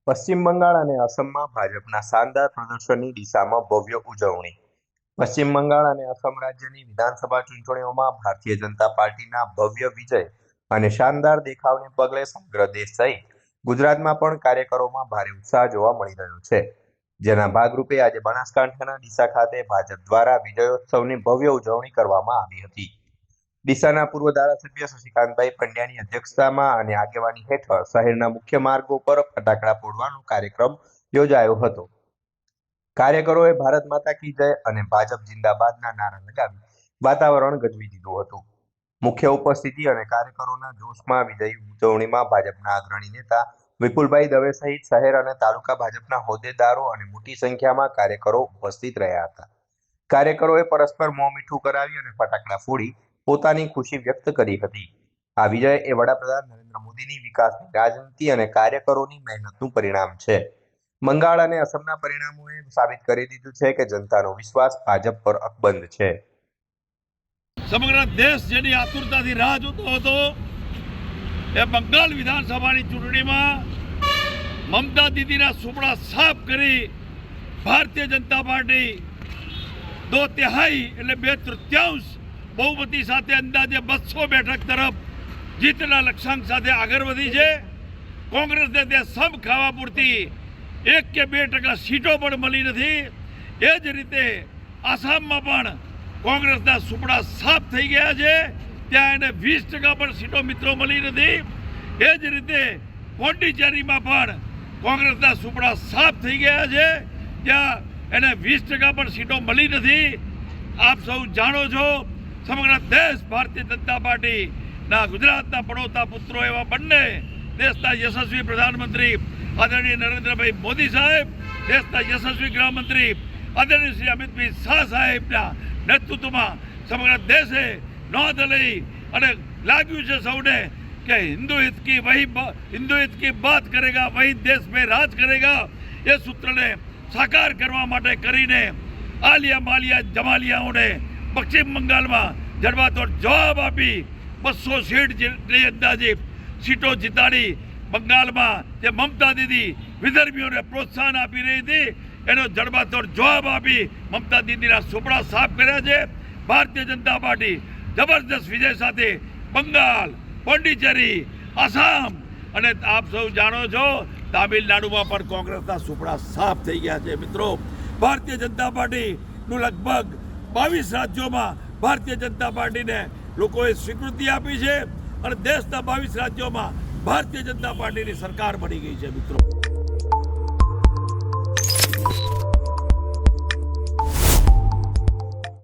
પશ્ચિમ બંગાળ અને અસમમાં ભાજપના શાનદાર પ્રદર્શનની દિશામાં ભવ્ય ઉજવણી. પશ્ચિમ બંગાળ અને અસમ રાજ્યની વિધાનસભા ચૂંટણીઓમાં ભારતીય જનતા પાર્ટીના ભવ્ય વિજય અને શાનદાર દેખાવને પગલે સમગ્ર દેશ સહિત ગુજરાતમાં પણ કાર્યકરોમાં ભારે ઉત્સાહ જોવા મળી રહ્યો છે. જેના ભાગરૂપે આજે બનાસકાંઠાના ડીસા ખાતે ભાજપ દ્વારા વિજયોત્સવની ભવ્ય ઉજવણી કરવામાં આવી હતી. ડીસાના પૂર્વ ધારાસભ્ય શશિકાંતભાઈ પંડ્યાની અધ્યક્ષતામાં અને આગેવાની હેઠળ શહેરના મુખ્ય માર્ગો પર ફટાકડા ફોડવાનો કાર્યક્રમ યોજાયો હતો. કાર્યકરોએ ભારત માતા કી જય અને ભાજપ જિંદાબાદના નારા લગાવી વાતાવરણ ગજવી દીધું હતું. મુખ્ય ઉપસ્થિતિ અને કાર્યકરોના જોશમાં વિજયી ઉજવણીમાં ભાજપના અગ્રણી નેતા વિપુલભાઈ દવે સહિત શહેર અને તાલુકા ભાજપના હોદ્દેદારો અને મોટી સંખ્યામાં કાર્યકરો ઉપસ્થિત રહ્યા હતા. કાર્યકરોએ પરસ્પર મોં મીઠું કરાવી અને ફટાકડા ફોડી પોતાની ખુશી વ્યક્ત કરી હતી. આ વિજય એ વડાપ્રધાન નરેન્દ્ર મોદીની વિકાસની રાજનીતિ અને કાર્યકરોની મહેનતનું પરિણામ છે. બંગાળ અને અસમના પરિણામોએ સાબિત કરી દીધું છે કે જનતાનો વિશ્વાસ ભાજપ પર અકબંધ છે. સમગ્ર દેશ જેની આતુરતાથી રાહ જોતો હતો એ બંગાળ વિધાનસભાની ચૂંટણીમાં મમતા દીદીના સુપડા સાફ કરી ભારતીય જનતા પાર્ટી 2/3 એટલે 2/3 બહુમતી સાથે અંદાજે 200 બેઠક તરફ જીતના લક્ષ્યાંક સાથે આગળ વધી છે. કોંગ્રેસને તે સબ ખાવા પૂરતી 1 કે 2% સીટો પણ મળી નથી. એ જ રીતે આસામમાં પણ કોંગ્રેસના સુપડા સાફ થઈ ગયા છે. ત્યાં એને 20% પણ સીટો મિત્રો મળી નથી. એ જ રીતે પોંડિચેરીમાં પણ કોંગ્રેસના સુપડા સાફ થઈ ગયા છે. ત્યાં એને 20% પણ સીટો મળી નથી. આપ સૌ જાણો છો સમગ્ર દેશ ભારતીય જનતા પાર્ટીના ગુજરાતના પડોતા પુત્રો એવા બંને દેશના યશસ્વી પ્રધાનમંત્રી આદરણીય નરેન્દ્રભાઈ મોદી સાહેબ, દેશના યશસ્વી ગૃહમંત્રી આદરણીય શ્રી અમિતભાઈ શાહ સાહેબના નેતૃત્વમાં સમગ્ર દેશે નોંધ લઈ અને લાગ્યું છે સૌને કે હિન્દુ હિત કી બાત કરેગા વહી દેશ મેં રાજ કરેગા. એ સૂત્રને સાકાર કરવા માટે કરીને આલિયા માલિયા જમાલિયાઓને પશ્ચિમ બંગાળમાં જડબાતોડ જવાબ આપી 200 સીટ જેટલી અંદાજે સીટો જીતાડી બંગાળમાં જે મમતા દીદી વિધર્મીઓને પ્રોત્સાહન આપી રહી હતી એનો જડબાતોડ જવાબ આપી મમતા દીદીના સુપડા સાફ કર્યા છે. ભારતીય જનતા પાર્ટી જબરદસ્ત વિજય સાથે બંગાળ, પોંડિચેરી, આસામ અને આપ સૌ જાણો છો તામિલનાડુમાં પણ કોંગ્રેસના સુપડા સાફ થઈ ગયા છે. મિત્રો, ભારતીય જનતા પાર્ટીનું લગભગ 22 રાજ્યોમાં ભારતીય જનતા પાર્ટીને લોકોએ સ્વીકૃતિ આપી છે અને દેશના 22 રાજ્યોમાં ભારતીય જનતા પાર્ટીની સરકાર બની ગઈ છે. મિત્રો.